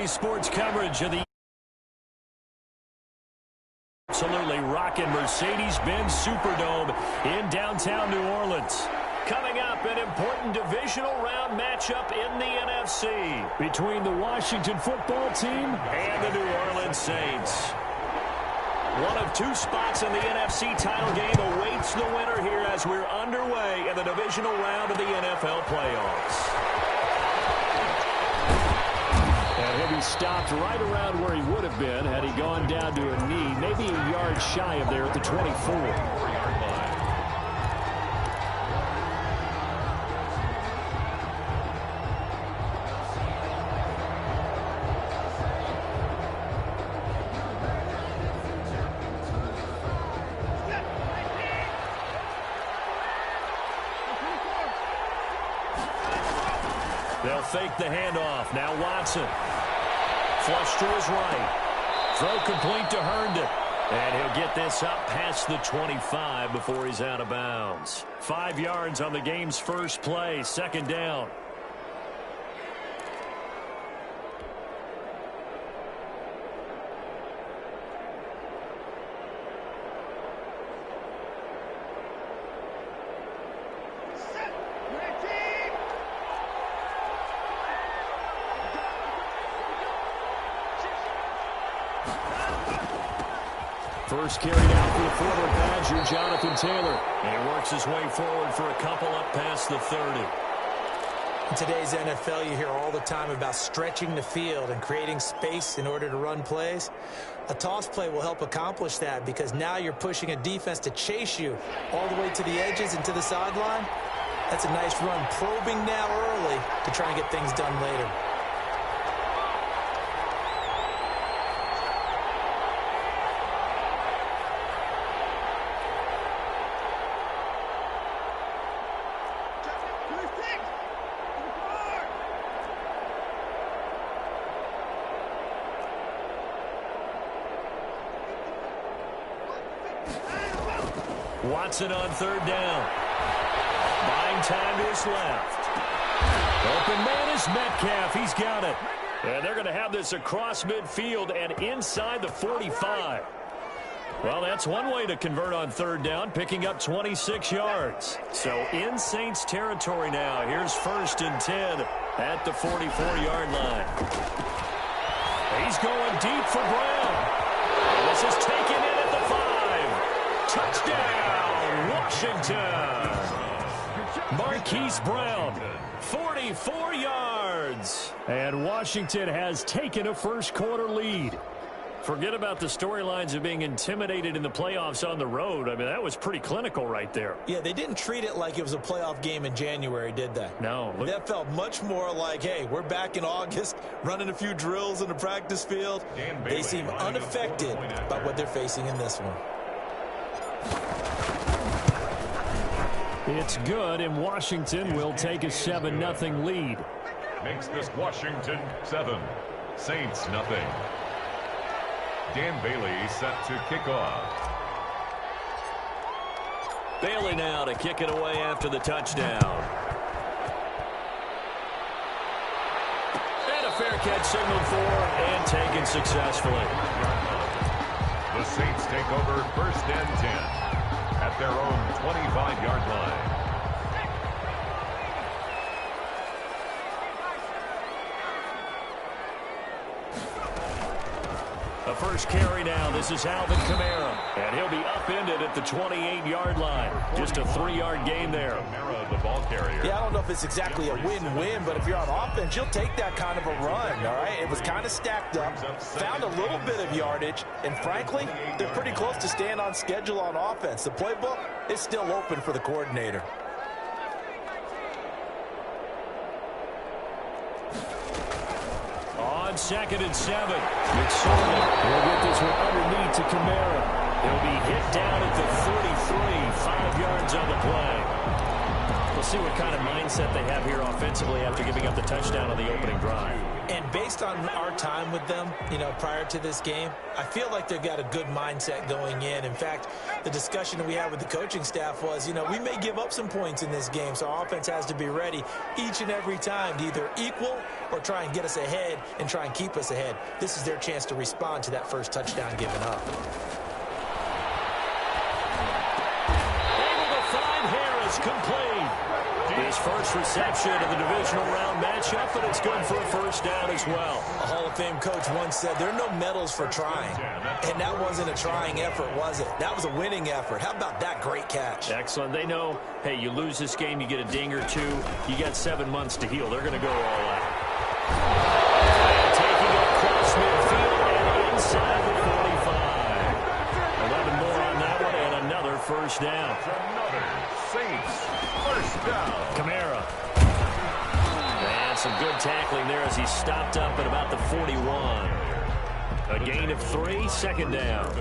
today's sports coverage of the absolutely rocking Mercedes-Benz Superdome in downtown New Orleans. Coming up, an important divisional round matchup in the NFC between the Washington football team and the New Orleans Saints. One of two spots in the NFC title game awaits the winner here as we're underway in the divisional round of the NFL playoffs. And he'll be stopped right around where he would have been had he gone down to a knee, maybe a yard shy of there at the 24. They'll fake the handoff. Now Watson. Flush to his right. Throw complete to Herndon. And he'll get this up past the 25 before he's out of bounds. 5 yards on the game's first play. Second down. First carried out for the former Badger, Jonathan Taylor. And he works his way forward for a couple up past the 30. In today's NFL, you hear all the time about stretching the field and creating space in order to run plays. A toss play will help accomplish that because now you're pushing a defense to chase you all the way to the edges and to the sideline. That's a nice run, probing now early to try and get things done later. Watson on third down. Buying time to his left. Open man is Metcalf. He's got it. And they're going to have this across midfield and inside the 45. Well, that's one way to convert on third down, picking up 26 yards. So in Saints territory now. Here's 1st and 10 at the 44-yard line. He's going deep for Brown. This is taken in at the 5. Touchdown, Washington. Marquise Brown, 44 yards. And Washington has taken a first-quarter lead. Forget about the storylines of being intimidated in the playoffs on the road. I mean, that was pretty clinical right there. Yeah, they didn't treat it like it was a playoff game in January, did they? No. That felt much more like, hey, we're back in August, running a few drills in the practice field. They seem unaffected by what they're facing in this one. It's good, and Washington will take a 7-0 lead. Makes this Washington 7, Saints nothing. Dan Bailey set to kick off. Bailey now to kick it away after the touchdown. And a fair catch signaled for and taken successfully. The Saints take over 1st and 10 at their own 25-yard line. A first carry now. This is Alvin Kamara. And he'll be upended at the 28-yard line. Just a 3-yard gain there. Kamara, the ball carrier. Yeah, I don't know if it's exactly a win-win, but if you're on offense, you'll take that kind of a run, all right? It was kind of stacked up, found a little bit of yardage, and frankly, they're pretty close to staying on schedule on offense. The playbook is still open for the coordinator. On 2nd and 7. McSorley will get this one underneath to Kamara. He'll be hit down at the 43, 5 yards on the play. We'll see what kind of mindset they have here offensively after giving up the touchdown on the opening drive. And based on our time with them, prior to this game, I feel like they've got a good mindset going in. In fact, the discussion that we had with the coaching staff was, we may give up some points in this game, so our offense has to be ready each and every time to either equal or try and get us ahead and try and keep us ahead. This is their chance to respond to that first touchdown given up. Able to find Harris complete. His first reception of the divisional round matchup, and it's good for a first down as well. A Hall of Fame coach once said, there are no medals for trying. And that wasn't a trying effort, was it? That was a winning effort. How about that great catch? Excellent. They know, hey, you lose this game, you get a ding or two. You got 7 months to heal. They're going to go all out. And taking it across midfield and inside the 45. 11 more on that one, and another first down. Another Saints first down. Kamara. And some good tackling there as he stopped up at about the 41. A gain of 3, second down.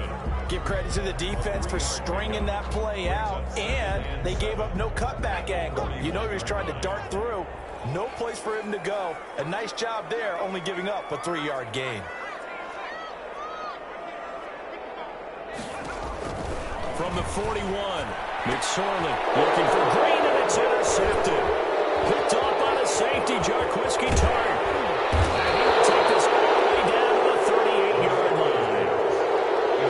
Give credit to the defense for stringing that play out, and they gave up no cutback angle. He was trying to dart through. No place for him to go. A nice job there, only giving up a 3-yard gain. From the 41, McSorley looking for Green, and it's intercepted. Picked off by the safety, Jarquiski Tart. And he will take this all the way down to the 38-yard line.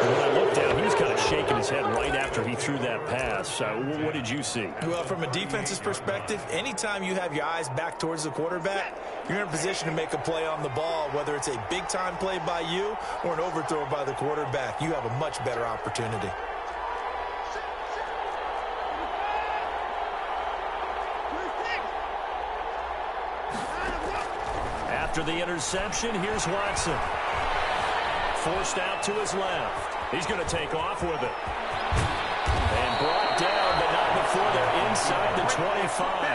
And when I looked down, he was kind of shaking his head right after he threw that pass. What did you see? Well, from a defense's perspective, anytime you have your eyes back towards the quarterback, you're in a position to make a play on the ball, whether it's a big-time play by you or an overthrow by the quarterback. You have a much better opportunity. After the interception, here's Watson. Forced out to his left. He's going to take off with it. And brought down, but not before they're inside the 25.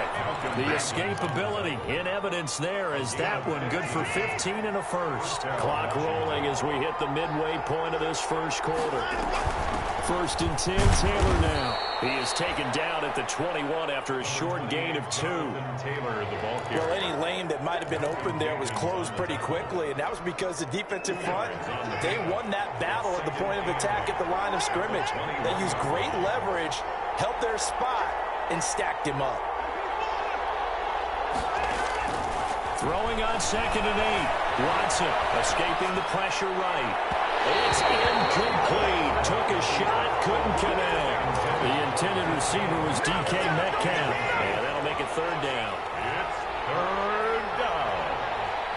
The escapability in evidence there as that one good for 15 and a first. Clock rolling as we hit the midway point of this first quarter. 1st and 10, Taylor now. He is taken down at the 21 after a short gain of 2. Taylor, the ball carrier. Well, any lane that might have been open there was closed pretty quickly, and that was because the defensive front, they won that battle at the point of attack at the line of scrimmage. They used great leverage, held their spot, and stacked him up. Throwing on 2nd and 8. Watson escaping the pressure right. It's incomplete. Took a shot, couldn't connect. The intended receiver was DK Metcalf. And that'll make it 3rd down. It's 3rd down.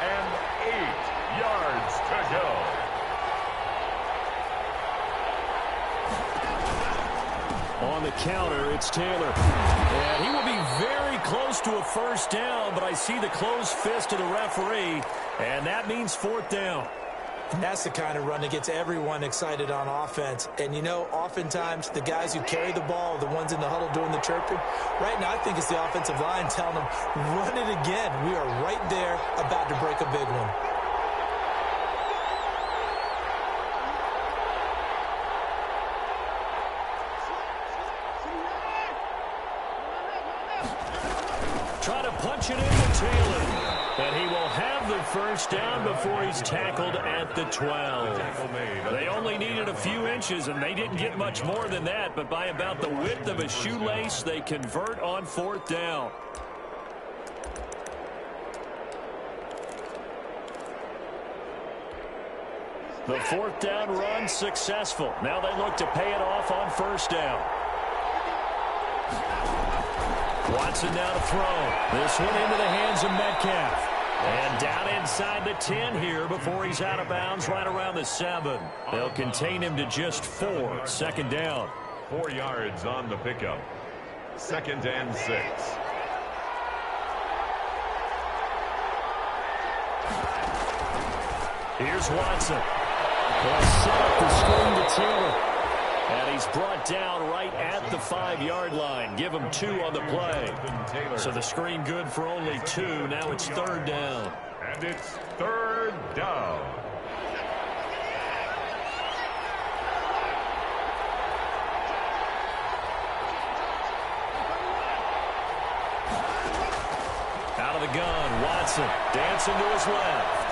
And 8 yards to go. On the counter, it's Taylor. And he will be very close to a first down, but I see the closed fist of the referee, and that means 4th down. And that's the kind of run that gets everyone excited on offense. And, oftentimes the guys who carry the ball are the ones in the huddle doing the chirping. Right now, I think it's the offensive line telling them, run it again. We are right there about to break a big one. Try to punch it into Taylor. And he will have the first down before he's tackled at the 12. They only needed a few inches, and they didn't get much more than that. But by about the width of a shoelace, they convert on 4th down. The 4th down run successful. Now they look to pay it off on 1st down. Watson now to throw. This one into the hands of Metcalf. And down inside the 10 here before he's out of bounds right around the 7. They'll contain him to just 4. 2nd down. 4 yards on the pickup. 2nd and 6. Here's Watson. They'll set up the screen to Taylor. And he's brought down right at the 5-yard line. Give him 2 on the play. So the screen good for only 2. Now it's 3rd down. And it's 3rd down. the gun. Watson dancing to his left.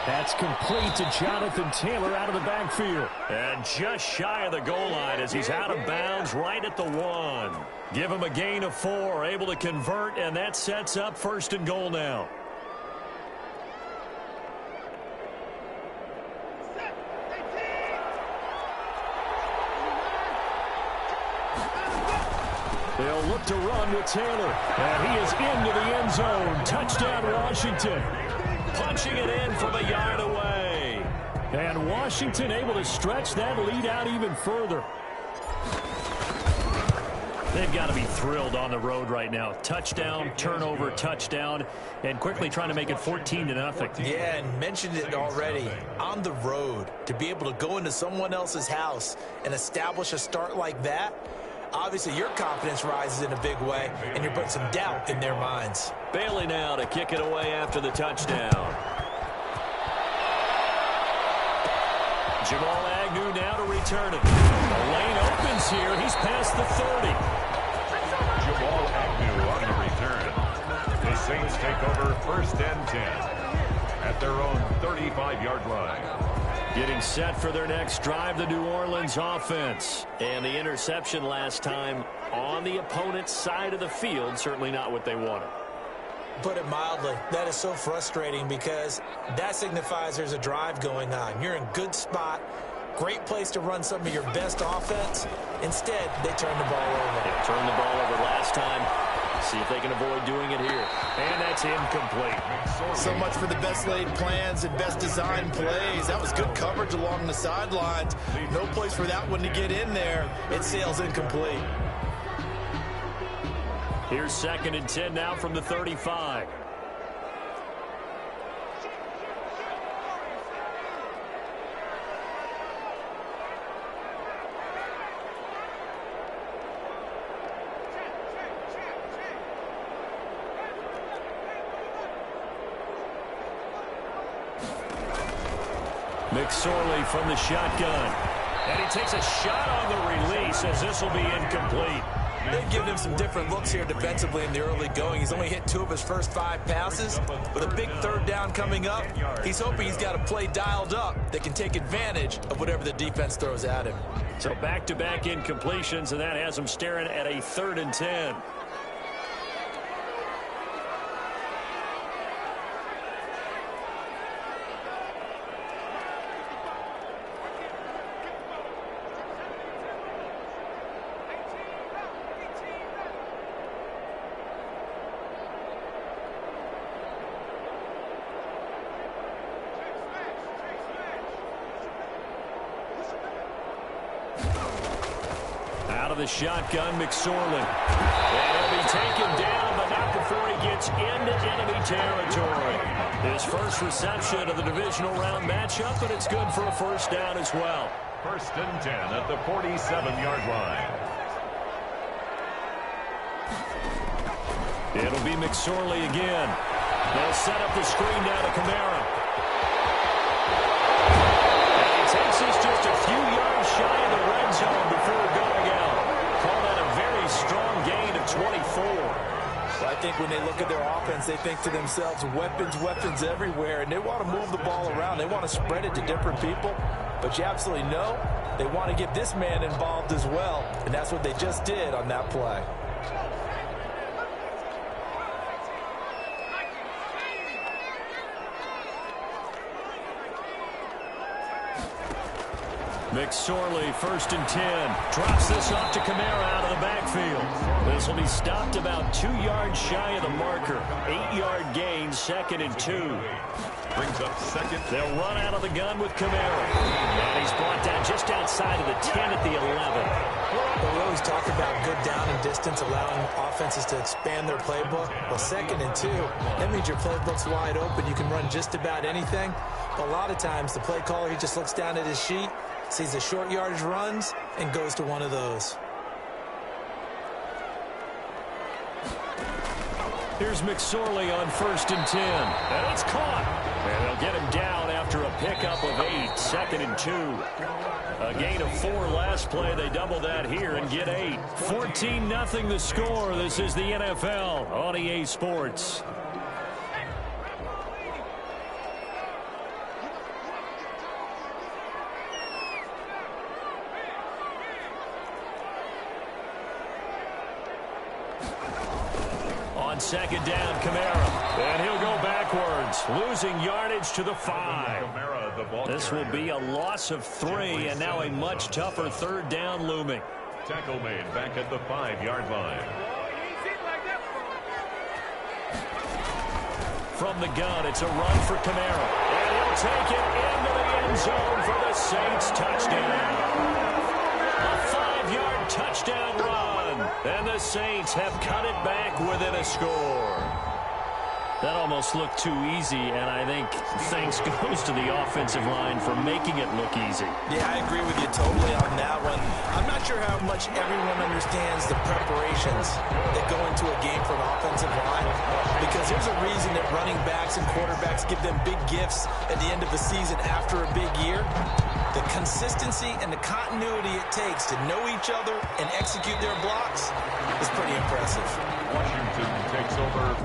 That's complete to Jonathan Taylor out of the backfield. And just shy of the goal line as he's out of bounds right at the 1. Give him a gain of 4, able to convert, and that sets up 1st and goal now. They'll look to run with Taylor. And he is into the end zone. Touchdown, Washington. Punching it in from a yard away. And Washington able to stretch that lead out even further. They've got to be thrilled on the road right now. Touchdown, turnover, touchdown, and quickly trying to make it 14-0. Yeah, and mentioned it already. On the road, to be able to go into someone else's house and establish a start like that, obviously your confidence rises in a big way, and you're putting some doubt in their minds. Bailey now to kick it away after the touchdown. Jamal Agnew now to return it. The lane opens here. He's past the 30. Jamal Agnew on the return. The Saints take over 1st and 10 at their own 35-yard line. Getting set for their next drive, the New Orleans offense. And the interception last time on the opponent's side of the field, certainly not what they wanted. Put it mildly, that is so frustrating because that signifies there's a drive going on. You're in good spot, great place to run some of your best offense. Instead, they turn the ball over. Yeah, turned the ball over last time. See if they can avoid doing it here. And that's incomplete. So much for the best laid plans and best designed plays. That was good coverage along the sidelines. No place for that one to get in there. It sails incomplete. Here's 2nd and 10 now from the 35. McSorley from the shotgun. And he takes a shot on the release as this will be incomplete. They've given him some different looks here defensively in the early going. He's only hit 2 of his first 5 passes. With a big 3rd down coming up, he's hoping he's got a play dialed up that can take advantage of whatever the defense throws at him. So back-to-back incompletions, and that has him staring at a 3rd and 10. The shotgun, McSorley. And he'll be taken down, but not before he gets into enemy territory. His first reception of the divisional round matchup, but it's good for a 1st down as well. 1st and 10 at the 47-yard line. It'll be McSorley again. They'll set up the screen down to Kamara. And he takes us just a few yards shy of the red zone before going out. Call that a very strong gain of 24. Well, I think when they look at their offense, they think to themselves, weapons everywhere, and they want to move the ball around. They want to spread it to different people, but you absolutely know they want to get this man involved as well, and that's what they just did on that play. McSorley, 1st and 10. Drops this off to Kamara out of the backfield. This will be stopped about 2 yards shy of the marker. 8-yard gain, 2nd and 2. Brings up 2nd. They'll run out of the gun with Kamara. And he's brought down just outside of the 10 at the 11. But we always talk about good down and distance, allowing offenses to expand their playbook. Well, 2nd and 2, that means your playbook's wide open. You can run just about anything. But a lot of times, the play caller, he just looks down at his sheet, sees the short yardage runs, and goes to one of those. Here's McSorley on 1st and 10. And it's caught. And they'll get him down after after a pickup of 8, 2nd and 2. A gain of 4 last play. They double that here and get 8. 14-0 the score. This is the NFL on EA Sports. On 2nd down, Kamara. And he'll go backwards, losing yardage to the 5. This will be a loss of 3, and now a much tougher 3rd down looming. Tackle made back at the 5-yard line. From the gun, it's a run for Kamara. And he'll take it into the end zone for the Saints touchdown. A 5-yard touchdown run. And the Saints have cut it back within a score. That almost looked too easy, and I think thanks goes to the offensive line for making it look easy. Yeah, I agree with you totally on that one. I'm not sure how much everyone understands the preparations that go into a game for an offensive line, because there's a reason that running backs and quarterbacks give them big gifts at the end of the season after a big year. The consistency and the continuity it takes to know each other and execute their blocks is pretty impressive. Washington takes over.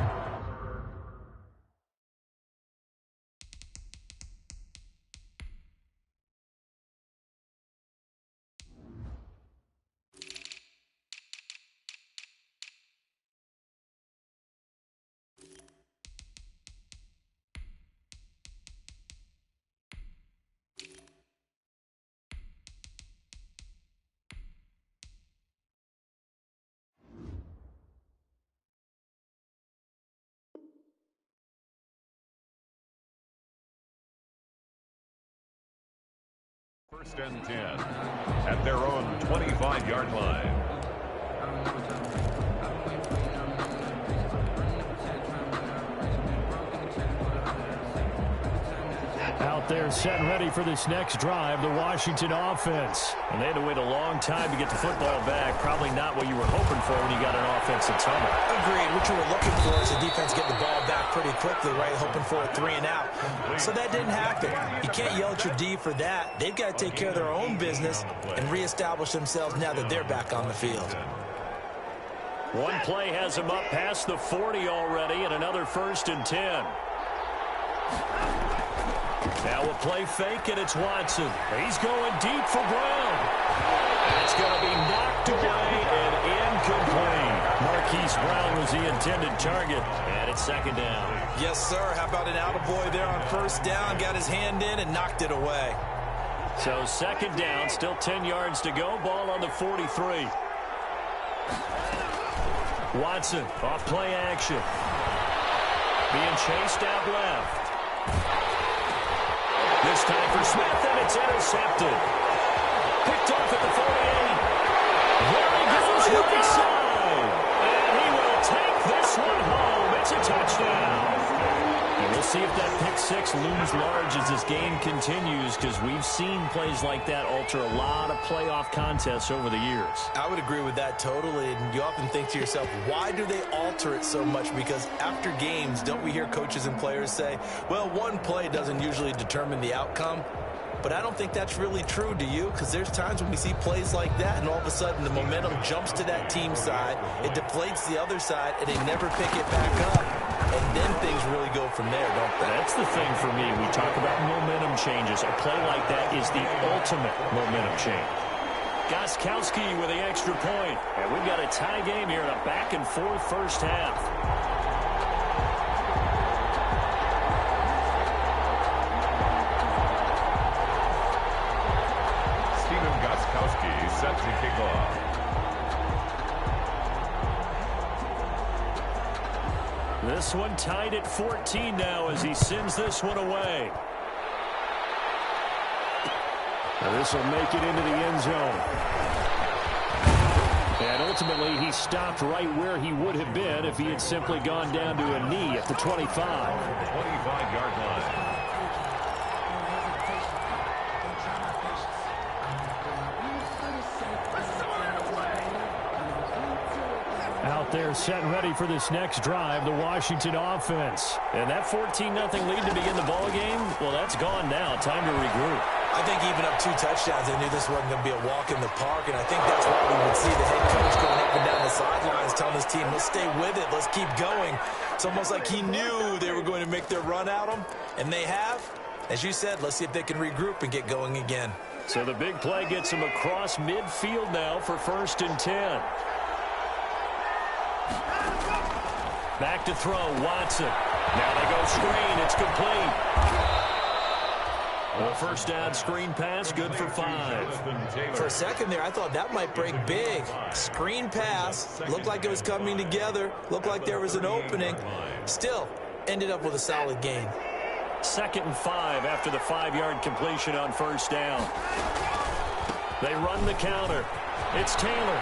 First and 10 at their own 25-yard line. Out there set and ready for this next drive, the Washington offense. And they had to wait a long time to get the football back. Probably not what you were hoping for when you got an offensive tunnel. Agreed. What you were looking for is the defense get the ball back pretty quickly, right? Hoping for a 3 and out. So that didn't happen. You can't yell at your D for that. They've got to take care of their own business and reestablish themselves now that they're back on the field. One play has them up past the 40 already, and another 1st and 10. Now a play fake, and it's Watson. He's going deep for Brown. It's going to be knocked away and incomplete. Marquise Brown was the intended target, and it's 2nd down. Yes, sir. How about an attaboy there on 1st down? Got his hand in and knocked it away. So 2nd down, still 10 yards to go. Ball on the 43. Watson, off play action. Being chased out left. This time for Smith, and it's intercepted. Picked off at the 48. There he goes, right side. And he will take this one home. It's a touchdown. And we'll see if that pick 6 looms large as this game continues, because we've seen plays like that alter a lot of playoff contests over the years. I would agree with that totally, and you often think to yourself, why do they alter it so much? Because after games, don't we hear coaches and players say, well, one play doesn't usually determine the outcome? But I don't think that's really true, do you? Because there's times when we see plays like that, and all of a sudden the momentum jumps to that team side, it deflates the other side, and they never pick it back up. And then things really go from there, don't they? That's the thing for me. We talk about momentum changes. A play like that is the ultimate momentum change. Gostkowski with the extra point. And we've got a tie game here in a back-and-forth first half. Stephen Gostkowski set to kick off. This one tied at 14 now as he sends this one away. Now this will make it into the end zone. And ultimately he stopped right where he would have been if he had simply gone down to a knee at the 25. 25-yard line. Out there set and ready for this next drive, the Washington offense. And that 14-0 lead to begin the ball game, well, that's gone now. Time to regroup. I think even up 2 touchdowns, they knew this wasn't going to be a walk in the park, and I think that's why we would see the head coach going up and down the sidelines telling his team, let's stay with it, let's keep going. It's almost like he knew they were going to make their run at him, and they have. As you said, let's see if they can regroup and get going again. So the big play gets him across midfield now for 1st and 10. Back to throw, Watson. Now they go screen, it's complete. A first down screen pass, good for 5. For a second there, I thought that might break big. Screen pass, looked like it was coming together, looked like there was an opening. Still, ended up with a solid gain. 2nd and 5 after the 5-yard completion on first down. They run the counter. It's Taylor.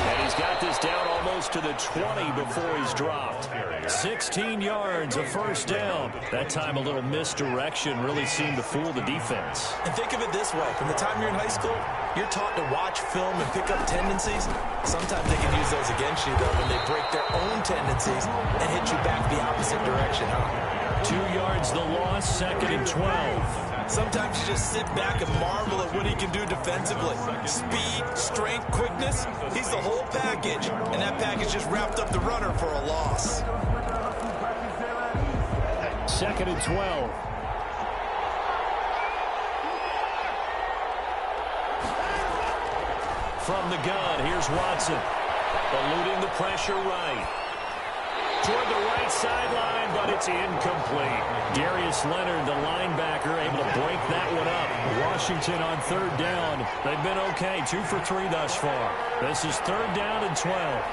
And he's got this down almost to the 20 before he's dropped. 16 yards, a first down. That time a little misdirection really seemed to fool the defense. And think of it this way. From the time you're in high school, you're taught to watch film and pick up tendencies. Sometimes they can use those against you, though, when they break their own tendencies and hit you back the opposite direction, huh? 2 yards the loss, 2nd and 12. Sometimes you just sit back and marvel at what he can do defensively. Speed, strength, quickness, he's the whole package. And that package just wrapped up the runner for a loss. 2nd and 12. From the gun, here's Watson. Eluding the pressure right. Toward the right sideline, but it's incomplete. Darius Leonard, the linebacker, able to break that one up. Washington on 3rd down. They've been okay, 2 for 3 thus far. This is 3rd down and 12.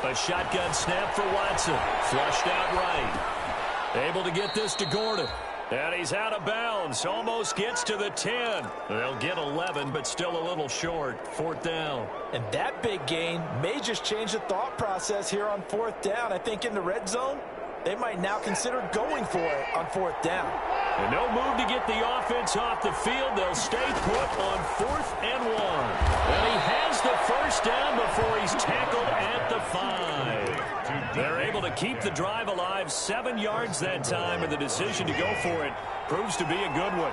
A shotgun snap for Watson. Flushed out right. Able to get this to Gordon. And he's out of bounds. Almost gets to the 10. They'll get 11, but still a little short. 4th down. And that big gain may just change the thought process here on 4th down. I think in the red zone, they might now consider going for it on 4th down. And no move to get the offense off the field. They'll stay put on 4th and 1. And he has the first down before he's tackled at the 5. They're able to keep the drive alive, 7 yards that time, and the decision to go for it proves to be a good one.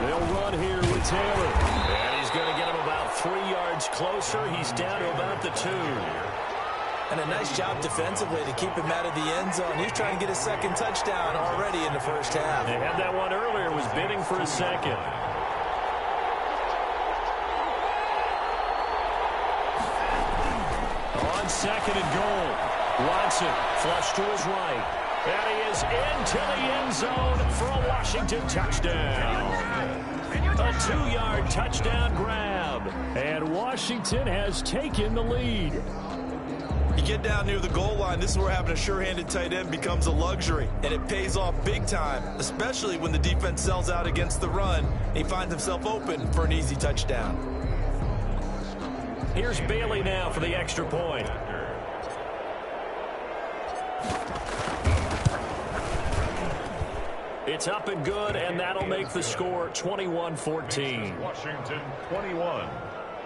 They'll run here with Taylor. And he's going to get him about 3 yards closer. He's down to about the 2. And a nice job defensively to keep him out of the end zone. He's trying to get a 2nd touchdown already in the first half. They had that one earlier, was bidding for a 2nd. On 2nd and goal. Watson flush to his right. And he is into the end zone for a Washington touchdown. A 2-yard touchdown grab. And Washington has taken the lead. You get down near the goal line, this is where having a sure-handed tight end becomes a luxury, and it pays off big time, especially when the defense sells out against the run, and he finds himself open for an easy touchdown. Here's Bailey now for the extra point. It's up and good, and that'll make the score 21-14. Washington 21,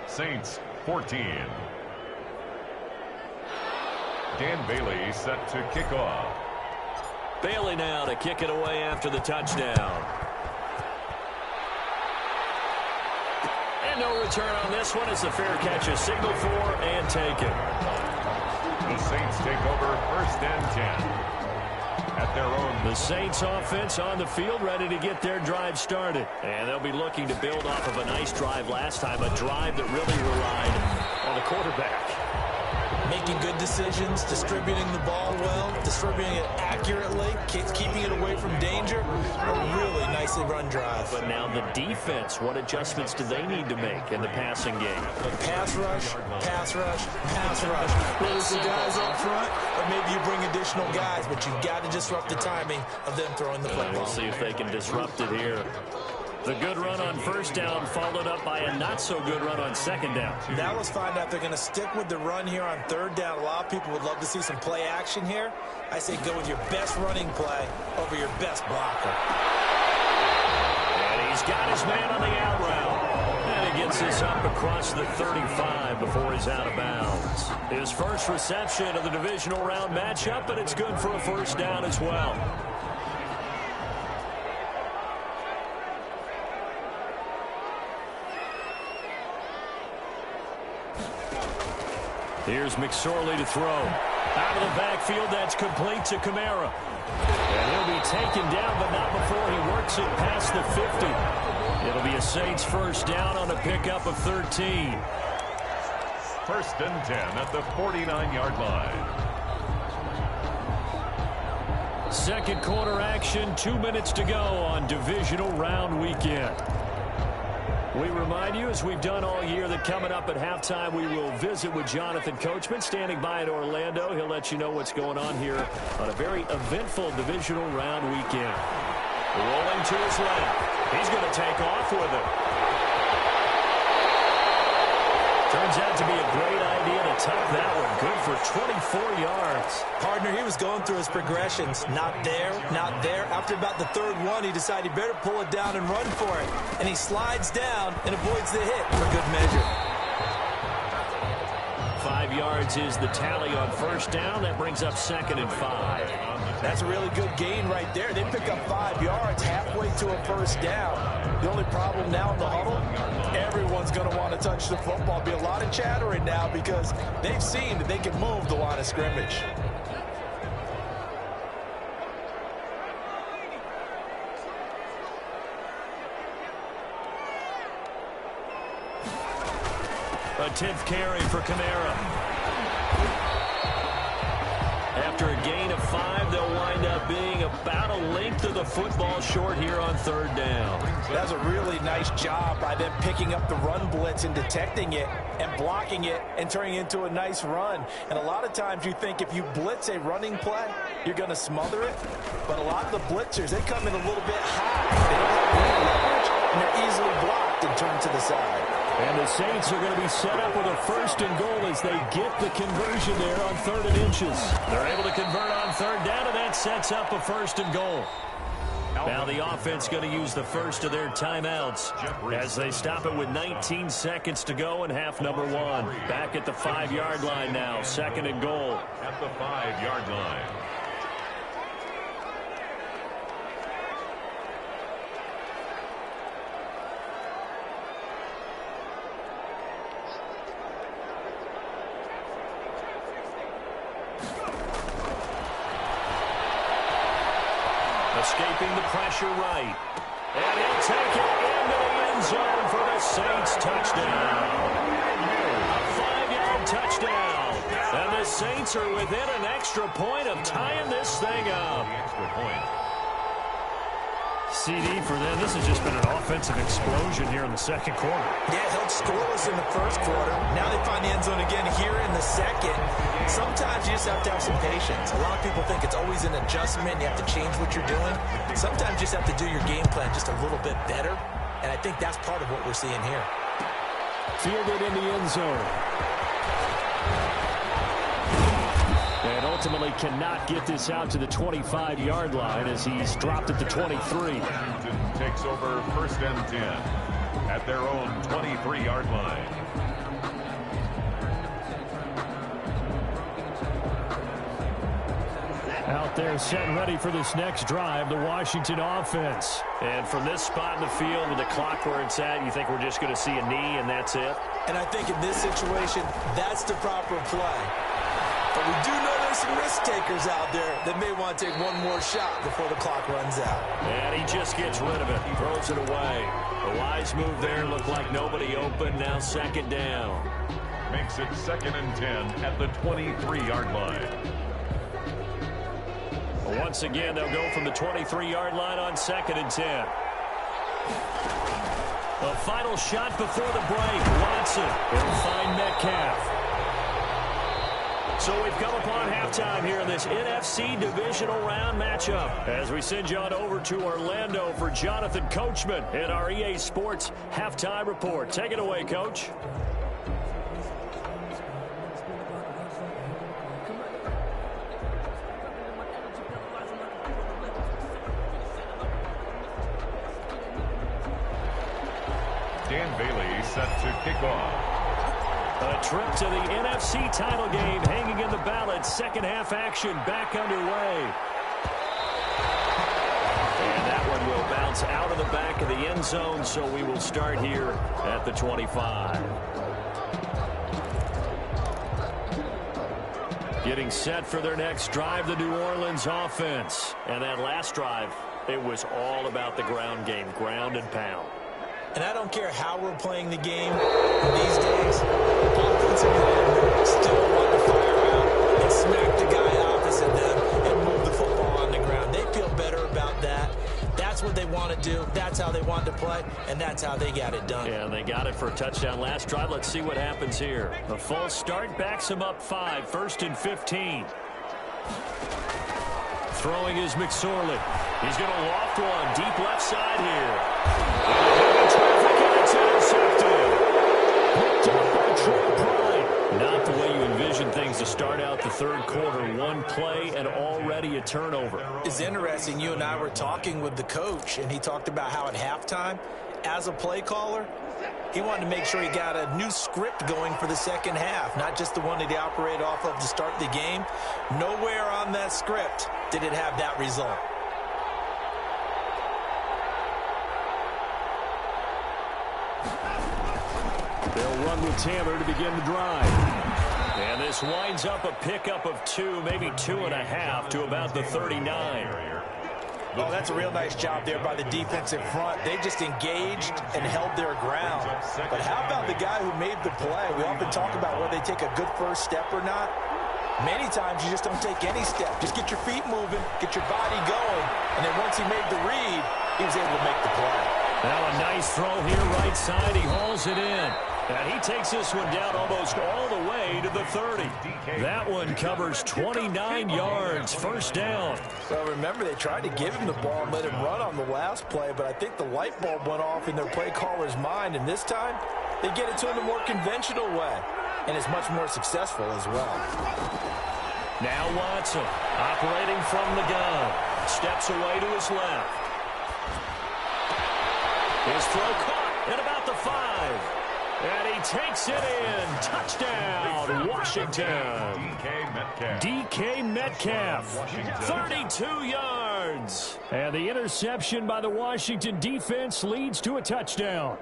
Saints 14. Dan Bailey set to kick off. Bailey now to kick it away after the touchdown. And no return on this one. It's a fair catch, a signal for and taken. The Saints take over 1st and 10. At their own. The Saints offense on the field, ready to get their drive started. And they'll be looking to build off of a nice drive last time, a drive that really relied on the quarterback. Making good decisions, distributing the ball well, distributing it accurately, keeping it away from danger. A really nicely run drive. But now the defense, what adjustments do they need to make in the passing game? A pass rush, pass rush, pass rush. Lose the guys up front, or maybe you bring additional guys, but you've got to disrupt the timing of them throwing the football. We'll see if they can disrupt it here. The good run on first down followed up by a not-so-good run on second down. Now let's find out if they're going to stick with the run here on third down. A lot of people would love to see some play action here. I say go with your best running play over your best blocker. And he's got his man on the out route. And he gets this up across the 35 before he's out of bounds. His first reception of the divisional round matchup, and it's good for a first down as well. Here's McSorley to throw. Out of the backfield, that's complete to Kamara. And he'll be taken down, but not before he works it past the 50. It'll be a Saints first down on a pickup of 13. First and 10 at the 49-yard line. Second quarter action, 2 minutes to go on Divisional Round weekend. We remind you, as we've done all year, that coming up at halftime, we will visit with Jonathan Coachman, standing by in Orlando. He'll let you know what's going on here on a very eventful Divisional Round weekend. Rolling to his left. He's going to take off with it. Turns out to be a great idea to tuck that one. Good for 24 yards. Partner, he was going through his progressions. Not there, not there. After about the third one, he decided he better pull it down and run for it. And he slides down and avoids the hit for good measure. 5 yards is the tally on first down. That brings up second and 5. That's a really good gain right there. They pick up 5 yards halfway to a first down. The only problem now in the huddle, everyone's going to want to touch the football. Be a lot of chattering now because they've seen that they can move the line of scrimmage. A 10th carry for Kamara. After a gain of 5, they'll wind up being about a length of the football short here on third down. That's a really nice job by them picking up the run blitz and detecting it and blocking it and turning it into a nice run. And a lot of times you think if you blitz a running play, you're going to smother it. But a lot of the blitzers, they come in a little bit high. They don't have any leverage, and they're easily blocked and turned to the side. And the Saints are going to be set up with a first and goal as they get the conversion there on 3rd and inches. They're able to convert on third down, and that sets up a first and goal. Now the offense going to use the first of their timeouts as they stop it with 19 seconds to go in half number 1. Back at the 5-yard line now, second and goal. At the 5-yard line. Escaping the pressure right. And he'll take it into the end zone for the Saints touchdown. A 5-yard touchdown. And the Saints are within an extra point of tying this thing up. Extra point. CD for them. This has just been an offensive explosion here in the second quarter. Yeah, held scoreless in the first quarter. Now they find the end zone again here in the second. Sometimes you just have to have some patience. A lot of people think it's always an adjustment. You have to change what you're doing. Sometimes you just have to do your game plan just a little bit better. And I think that's part of what we're seeing here. Fielded in the end zone. And ultimately cannot get this out to the 25-yard line as he's dropped at the 23. Washington takes over first and 10 at their own 23-yard line. Out there set and ready for this next drive, the Washington offense. And from this spot in the field with the clock where it's at, you think we're just going to see a knee and that's it? And I think in this situation, that's the proper play. But we do know there's some risk takers out there that may want to take one more shot before the clock runs out. And he just gets rid of it, throws it away. A wise move there, looked like nobody open, now second down. Makes it second and 10 at the 23-yard line. Once again, they'll go from the 23-yard line on second and 10. A final shot before the break. Watson will find Metcalf. So we've come upon halftime here in this NFC Divisional Round matchup as we send you on over to Orlando for Jonathan Coachman in our EA Sports Halftime Report. Take it away, Coach. Dan Bailey set to kick off. A trip to the NFC title game hanging in the balance. Second half action back underway. And that one will bounce out of the back of the end zone, so we will start here at the 25. Getting set for their next drive, the New Orleans offense. And that last drive, it was all about the ground game, ground and pound. And I don't care how we're playing the game these days, offensive linemen still want to fire out and smack the guy opposite them and move the football on the ground. They feel better about that. That's what they want to do. That's how they want to play, and that's how they got it done. Yeah, and they got it for a touchdown last drive. Let's see what happens here. A false start backs him up 5, 1st and 15. Throwing is McSorley. He's going to loft one deep left side here. Traffic, it's intercepted. Picked up by Troy Pride. Not the way you envision things to start out the third quarter. One play and already a turnover. It's interesting. You and I were talking with the coach, and he talked about how at halftime, as a play caller, he wanted to make sure he got a new script going for the second half, not just the one that he operated off of to start the game. Nowhere on that script did it have that result. They'll run with Tanner to begin the drive. And this winds up a pickup of 2, maybe 2.5 to about the 39. Oh, that's a real nice job there by the defensive front. They just engaged and held their ground. But how about the guy who made the play? We often talk about whether they take a good first step or not. Many times you just don't take any step. Just get your feet moving, get your body going. And then once he made the read, he was able to make the play. Now a nice throw here right side. He hauls it in. And he takes this one down almost all the way to the 30. That one covers 29 yards. First down. Well, remember, they tried to give him the ball and let him run on the last play, but I think the light bulb went off in their play caller's mind, and this time they get it to him a more conventional way, and it's much more successful as well. Now Watson, operating from the gun, steps away to his left. His throw caught at about the 5. And he takes it in. Touchdown, Washington. DK Metcalf, 32 yards. And the interception by the Washington defense leads to a touchdown.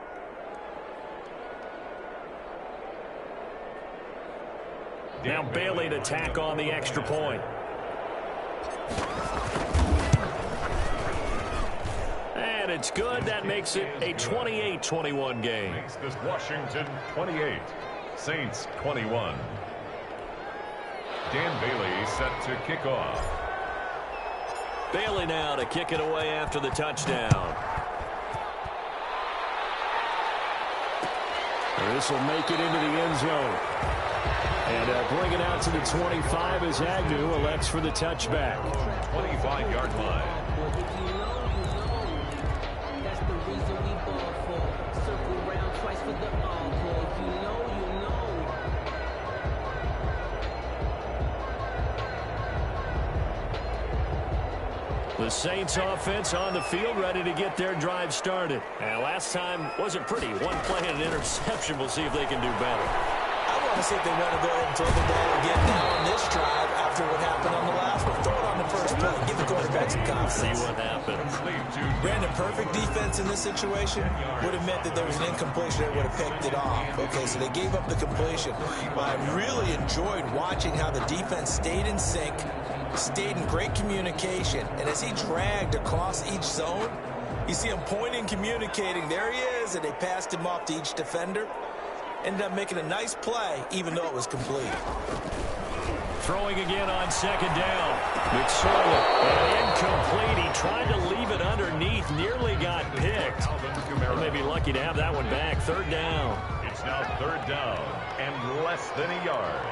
Now Bailey to tack on the extra point. And it's good. That makes it a 28-21 game. Makes this Washington 28, Saints 21. Dan Bailey set to kick off. Bailey now to kick it away after the touchdown. This will make it into the end zone. And bring it out to the 25 as Agnew elects for the touchback. 25-yard line. The Saints offense on the field ready to get their drive started. And last time wasn't pretty. One play and an interception. We'll see if they can do better. I want to see if they want to go ahead and throw the ball again now on this drive after what happened on the last one. Throw it on the first play. Give the quarterback some confidence. See what happens. Brandon, perfect defense in this situation would have meant that there was an incompletion that would have picked it off. Okay, so they gave up the completion. But I really enjoyed watching how the defense stayed in sync, stayed in great communication. And as he dragged across each zone, you see him pointing, communicating. There he is, and they passed him off to each defender. Ended up making a nice play, even though it was complete. Throwing again on second down. McSorley, and incomplete. He tried to leave it underneath, nearly got picked. They may be lucky to have that one back. Third down. It's now third down and less than a yard.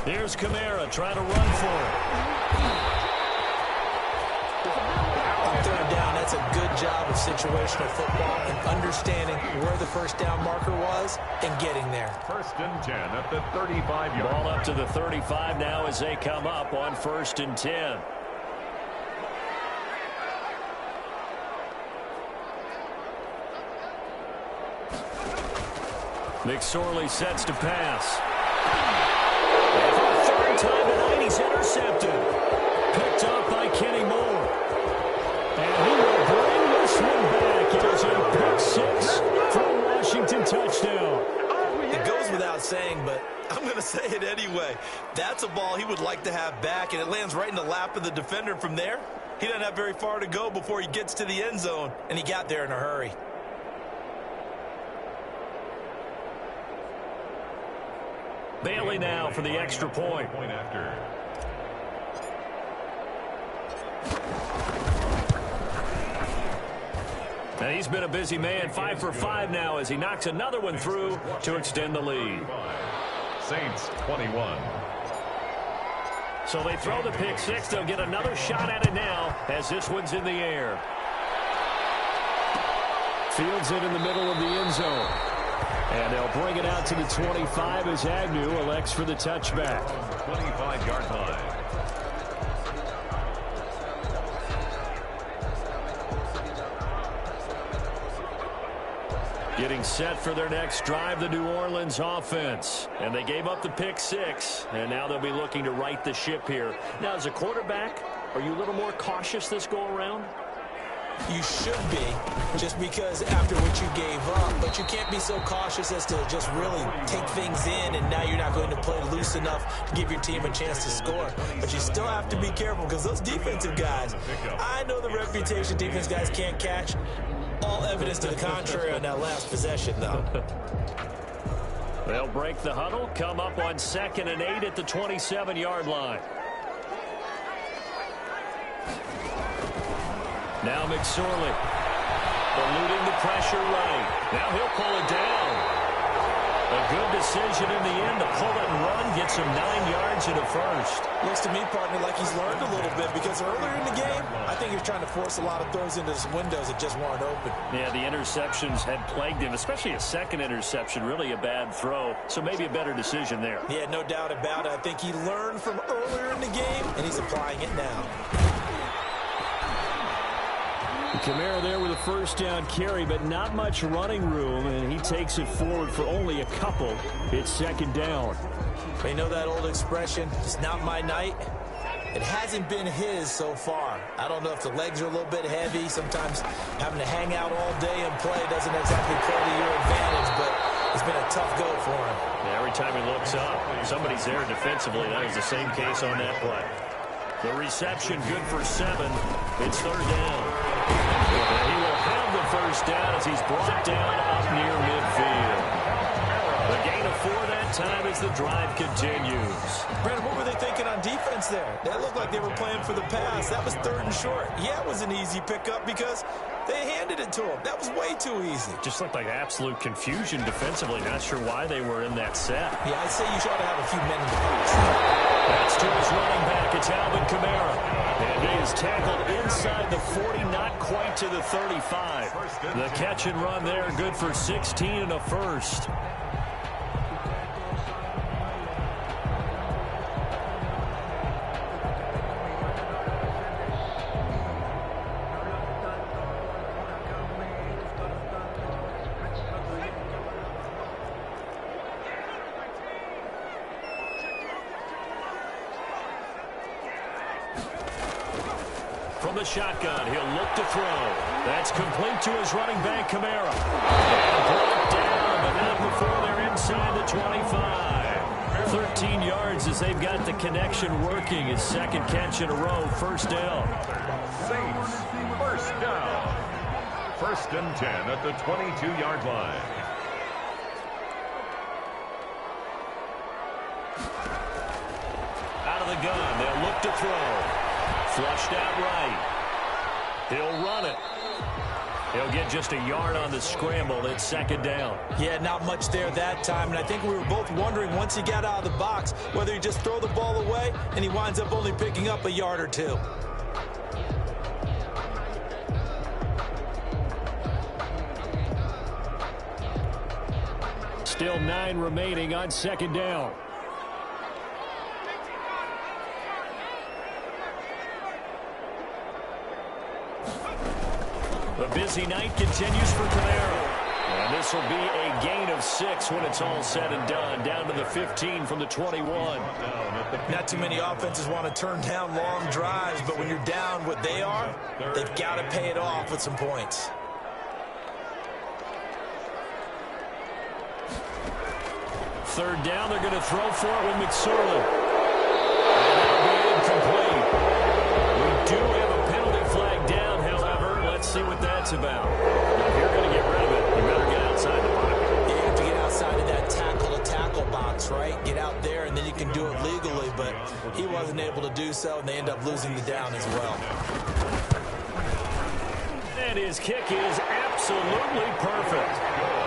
Here's Kamara trying to run for it. On third down, that's a good job of situational football and understanding where the first down marker was and getting there. 1st and 10 at the 35-yard. Ball up to the 35 now as they come up on 1st and 10. McSorley sets to pass. And for the third time tonight, he's intercepted. Picked up by Kenny Moore. And he will bring this one back. It is a pick six for a Washington touchdown. It goes without saying, but I'm going to say it anyway. That's a ball he would like to have back, and it lands right in the lap of the defender. From there, he doesn't have very far to go before he gets to the end zone, and he got there in a hurry. Bailey now for the extra point. Point after. And he's been a busy man, 5 for 5 now as he knocks another one through to extend the lead. Saints 21. So they throw the pick six. They'll get another shot at it now as this one's in the air. Fields it in the middle of the end zone. And they'll bring it out to the 25 as Agnew elects for the touchback. 25-yard line. Getting set for their next drive, the New Orleans offense. And they gave up the pick six, and now they'll be looking to right the ship here. Now, as a quarterback, are you a little more cautious this go-around? You should be, just because after what you gave up, but you can't be so cautious as to just really take things in, and now you're not going to play loose enough to give your team a chance to score. But you still have to be careful because those defensive guys, I know the reputation defense guys can't catch. All evidence to the contrary on that last possession, though. They'll break the huddle, come up on 2nd and 8 at the 27-yard line. Now McSorley, eluding the pressure right. Now he'll pull it down. A good decision in the end to pull it and run, gets him 9 yards and a first. Looks to me, partner, like he's learned a little bit because earlier in the game, I think he was trying to force a lot of throws into some windows that just weren't open. Yeah, the interceptions had plagued him, especially a second interception, really a bad throw. So maybe a better decision there. Yeah, no doubt about it. I think he learned from earlier in the game, and he's applying it now. Kamara there with a first down carry, but not much running room, and he takes it forward for only a couple. It's 2nd down. You know that old expression, it's not my night? It hasn't been his so far. I don't know if the legs are a little bit heavy. Sometimes having to hang out all day and play doesn't exactly play to your advantage, but it's been a tough go for him. Yeah, every time he looks up, somebody's there defensively. That was the same case on that play. The reception good for 7. It's 3rd down. And he will have the first down as he's brought down up near midfield. The gain of 4 that time as the drive continues. Brandon, what were they thinking on defense there? That looked like they were playing for the pass. That was 3rd and short. Yeah, it was an easy pickup because they handed it to him. That was way too easy. Just looked like absolute confusion defensively. Not sure why they were in that set. Yeah, I'd say you should have a few men in the box. That's to his running back. It's Alvin Kamara. And he is tackled inside the 40, not quite to the 35. The catch and run there, good for 16 and a first. From the shotgun, he'll look to throw. That's complete to his running back, Kamara. And brought down, but not before they're inside the 25. 13 yards as they've got the connection working. His 2nd catch in a row, first down. Saints, first down. 1st and 10 at the 22-yard line. Out of the gun, they'll look to throw. Flushed out right. He'll run it. He'll get just a yard on the scramble. It's second down. Yeah, not much there that time. And I think we were both wondering once he got out of the box whether he just throw the ball away and he winds up only picking up a yard or two. Still 9 remaining on second down. The busy night continues for Camaro. And this will be a gain of 6 when it's all said and done. Down to the 15 from the 21. Not too many offenses want to turn down long drives, but when you're down what they are, they've got to pay it off with some points. Third down, they're going to throw for it with McSorley. And that'll be incomplete. We do have a penalty flag down, however. Let's see what that's about. If you're going to get rid of it, you better get outside the pocket. You have to get outside of that tackle-to-tackle box, right? Get out there, and then you can do it legally, but he wasn't able to do so, and they end up losing the down as well. And his kick is absolutely perfect.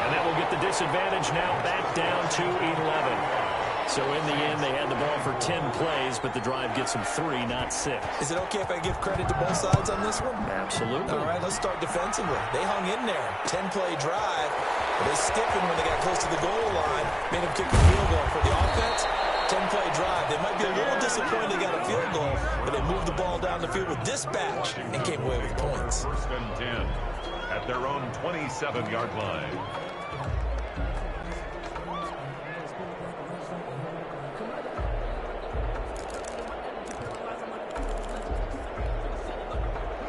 And that will get the disadvantage now back down to 11. So in the end, they had the ball for 10 plays, but the drive gets them 3, not 6. Is it okay if I give credit to both sides on this one? Absolutely. All right, let's start defensively. They hung in there. 10-play drive. But they stiffened when they got close to the goal line. Made them kick a field goal for the offense. 10-play drive. They might be a little disappointed they got a field goal, but they moved the ball down the field with dispatch and came away with points. First and 10 at their own 27-yard line.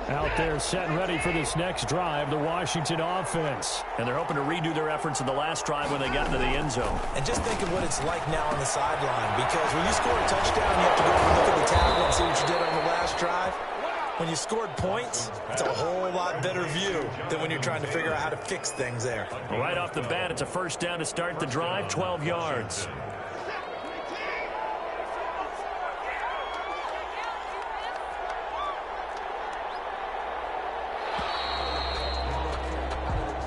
Out there set and ready for this next drive, the Washington offense. And they're hoping to redo their efforts in the last drive when they got into the end zone. And just think of what it's like now on the sideline, because when you score a touchdown, you have to go and look at the table and see what you did on the last drive. When you scored points, it's a whole lot better view than when you're trying to figure out how to fix things there. Well, right off the bat, it's a first down to start the drive, 12 yards.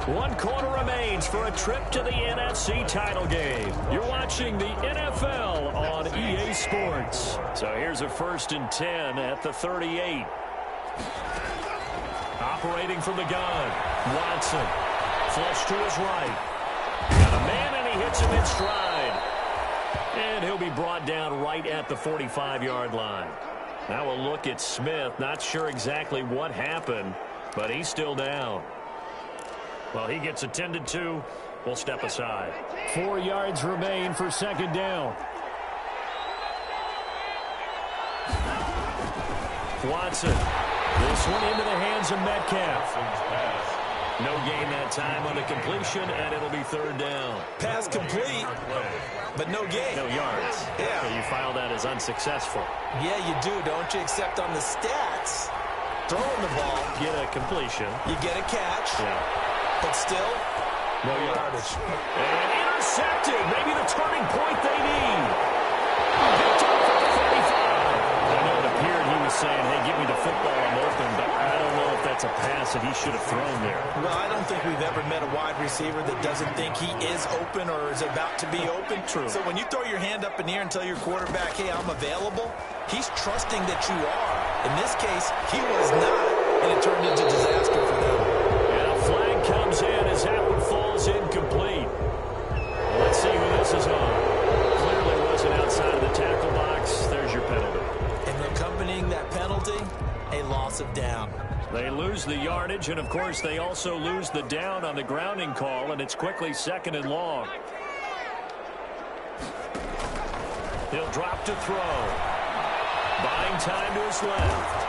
One quarter remains for a trip to the NFC title game. You're watching the NFL on EA Sports. So here's a first and 10 at the 38. Operating from the gun, Watson. Flush to his right. Got a man, and he hits him in stride. And he'll be brought down right at the 45-yard line. Now we'll look at Smith. Not sure exactly what happened, but he's still down. Well, he gets attended to. We'll step aside. 4 yards remain for second down. Watson. This one into the hands of Metcalf. No gain that time on the completion, and it'll be third down. Pass complete, but no gain. No yards. Yeah. So you file that as unsuccessful. Yeah, you do, don't you? Except on the stats, throwing the ball, Get a completion. you get a catch. Yeah. But still, No yardage. And intercepted. Maybe the turning point they need. Picked off at the 35. I know it appeared he was saying, hey, give me the football, I'm open, but I don't know if that's a pass that he should have thrown there. Well, I don't think we've ever met a wide receiver that doesn't think he is open or is about to be open. True. So when you throw your hand up in the air and tell your quarterback, hey, I'm available, he's trusting that you are. In this case, he was not, and it turned into disaster for them. Flag comes in as that one falls incomplete. Let's see who this is on. Clearly wasn't outside of the tackle box. There's your penalty. And accompanying that penalty, a loss of down. They lose the yardage, and of course they also lose the down on the grounding call, and it's quickly second and long. He'll drop to throw. Buying time to his left.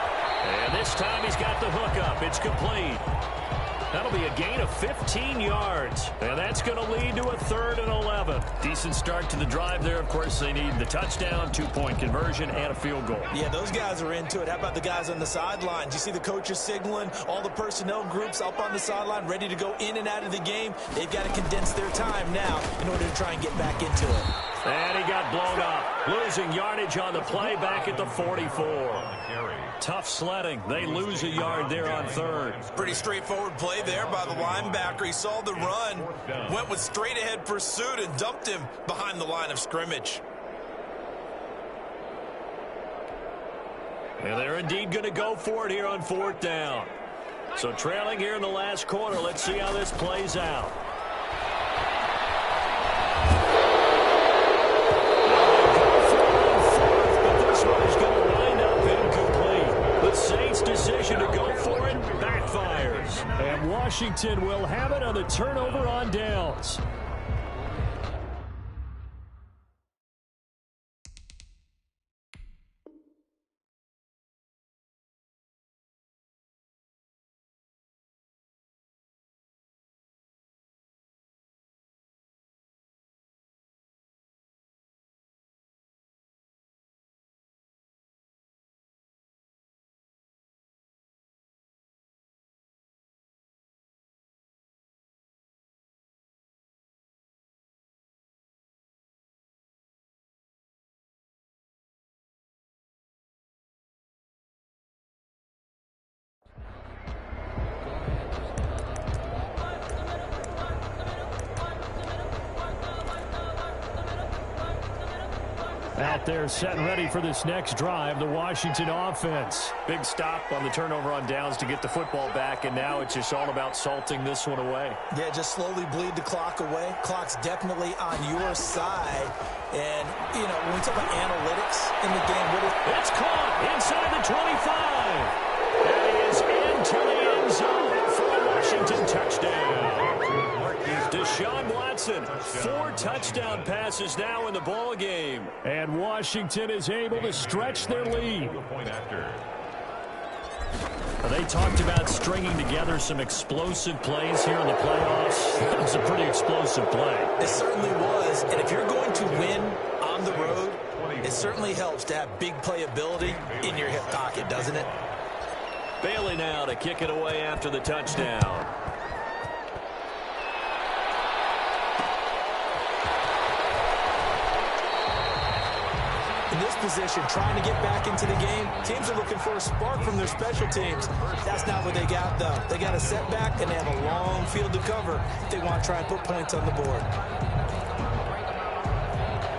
And this time he's got the hook up. It's complete. That'll be a gain of 15 yards. And that's going to lead to a 3rd and 11. Decent start to the drive there. Of course, they need the touchdown, 2-point conversion, and a field goal. Yeah, those guys are into it. How about the guys on the sidelines? You see the coaches signaling, all the personnel groups up on the sideline ready to go in and out of the game. They've got to condense their time now in order to try and get back into it. And he got blown up, losing yardage on the play back at the 44. Tough sledding. They lose a yard there on third. Pretty straightforward play there by the linebacker. He saw the run, went with straight-ahead pursuit, and dumped him behind the line of scrimmage. And they're indeed going to go for it here on fourth down. So trailing here in the last quarter. Let's see how this plays out. Saints' decision to go for it backfires. And Washington will have it on the turnover on downs. Out there set and ready for this next drive, the Washington offense. Big stop on the turnover on downs to get the football back, and now it's just all about salting this one away. Yeah, just slowly bleed the clock away. Clock's definitely on your side. And, you know, when we talk about analytics in the game, it's caught inside the 25. That is into the end zone for a Washington touchdown. Deshaun Watson, 4 touchdown passes now in the ball game. And Washington is able to stretch their lead. They talked about stringing together some explosive plays here in the playoffs. That was a pretty explosive play. It certainly was. And if you're going to win on the road, it certainly helps to have big playability in your hip pocket, doesn't it? Bailey now to kick it away after the touchdown. In this position, trying to get back into the game, teams are looking for a spark from their special teams. That's not what they got, though. They got a setback, and they have a long field to cover if they want to try and put points on the board.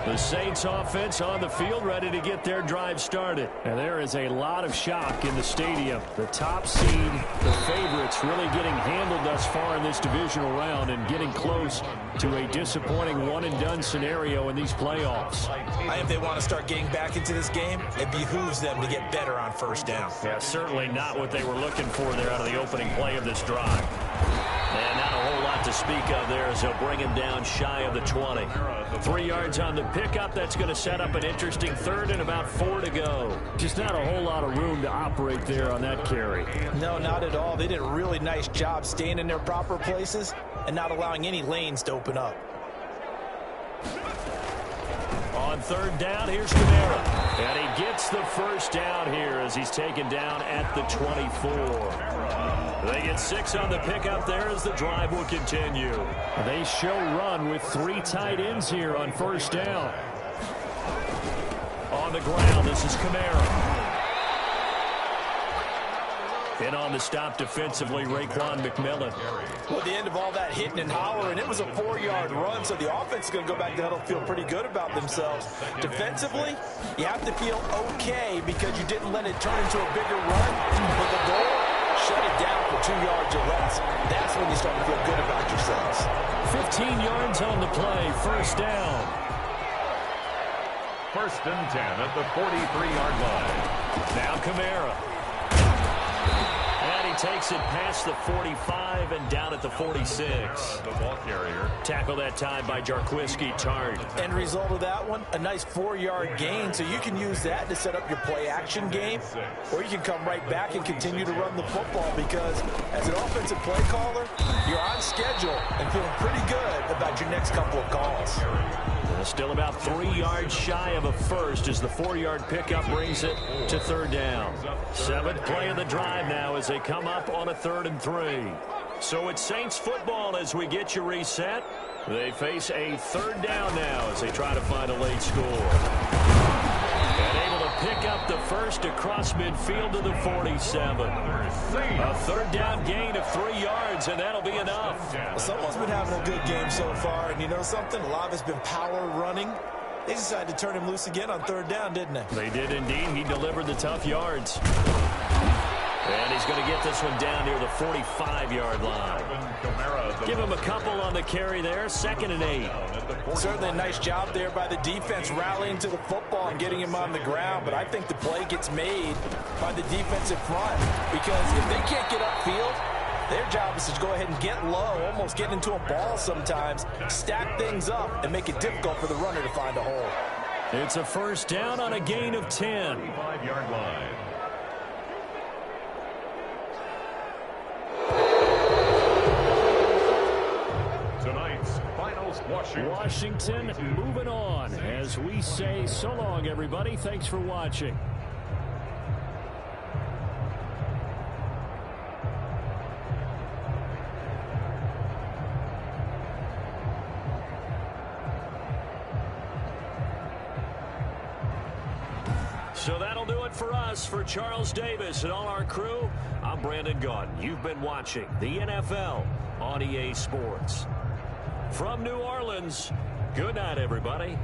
The Saints offense on the field, ready to get their drive started. And there is a lot of shock in the stadium. The top seed, the favorites, really getting handled thus far in this divisional round and getting close to a disappointing one-and-done scenario in these playoffs. If they want to start getting back into this game, it behooves them to get better on first down. Yeah, certainly not what they were looking for there out of the opening play of this drive. And not a whole lot to speak of there as they'll bring him down shy of the 20. 3 yards on the pickup. That's going to set up an interesting third and about 4 to go. Just not a whole lot of room to operate there on that carry. No, not at all. They did a really nice job staying in their proper places and not allowing any lanes to open up. On third down, here's Kamara. And he gets the first down here as he's taken down at the 24. They get 6 on the pickup there as the drive will continue. They show run with 3 tight ends here on first down. On the ground, this is Kamara. In on the stop defensively, Raekwon McMillan. Well, at the end of all that hitting and hollering, it was a 4-yard run, so the offense is going to go back there and feel pretty good about themselves. Defensively, you have to feel okay because you didn't let it turn into a bigger run, but the goal, shut it down for 2 yards or less. That's when you start to feel good about yourselves. 15 yards on the play, first down. First and 10 at the 43-yard line. Now Kamara. And he takes it past the 45 and down at the 46. The ball carrier. Tackle that time by Jarquiski Tart. End result of that one, a nice 4-yard gain, so you can use that to set up your play-action game, or you can come right back and continue to run the football because as an offensive play caller, you're on schedule and feeling pretty good about your next couple of calls. Still about 3 yards shy of a first as the 4-yard pickup brings it to third down. 7th play of the drive now as they come up on a 3rd and 3. So it's Saints football as we get you reset. They face a third down now as they try to find a late score. And able to pick up the first across midfield to the 47. A third down gain of 3 yards, and that'll be enough. Well, someone's been having a good game so far, and you know something? A lot of it's been power running. They decided to turn him loose again on third down, didn't they? They did indeed. He delivered the tough yards. And he's going to get this one down near the 45-yard line. Give him a couple on the carry there. 2nd and 8. Certainly a nice job there by the defense rallying to the football and getting him on the ground. But I think the play gets made by the defensive front. Because if they can't get upfield, their job is to go ahead and get low, almost get into a ball sometimes, stack things up, and make it difficult for the runner to find a hole. It's a first down on a gain of 10. 5-yard line. Tonight's finals, Washington moving on as we say so long, everybody. Thanks for watching. So that'll do it for us. For Charles Davis and all our crew, I'm Brandon Gaudin. You've been watching the NFL on EA Sports. From New Orleans, good night, everybody.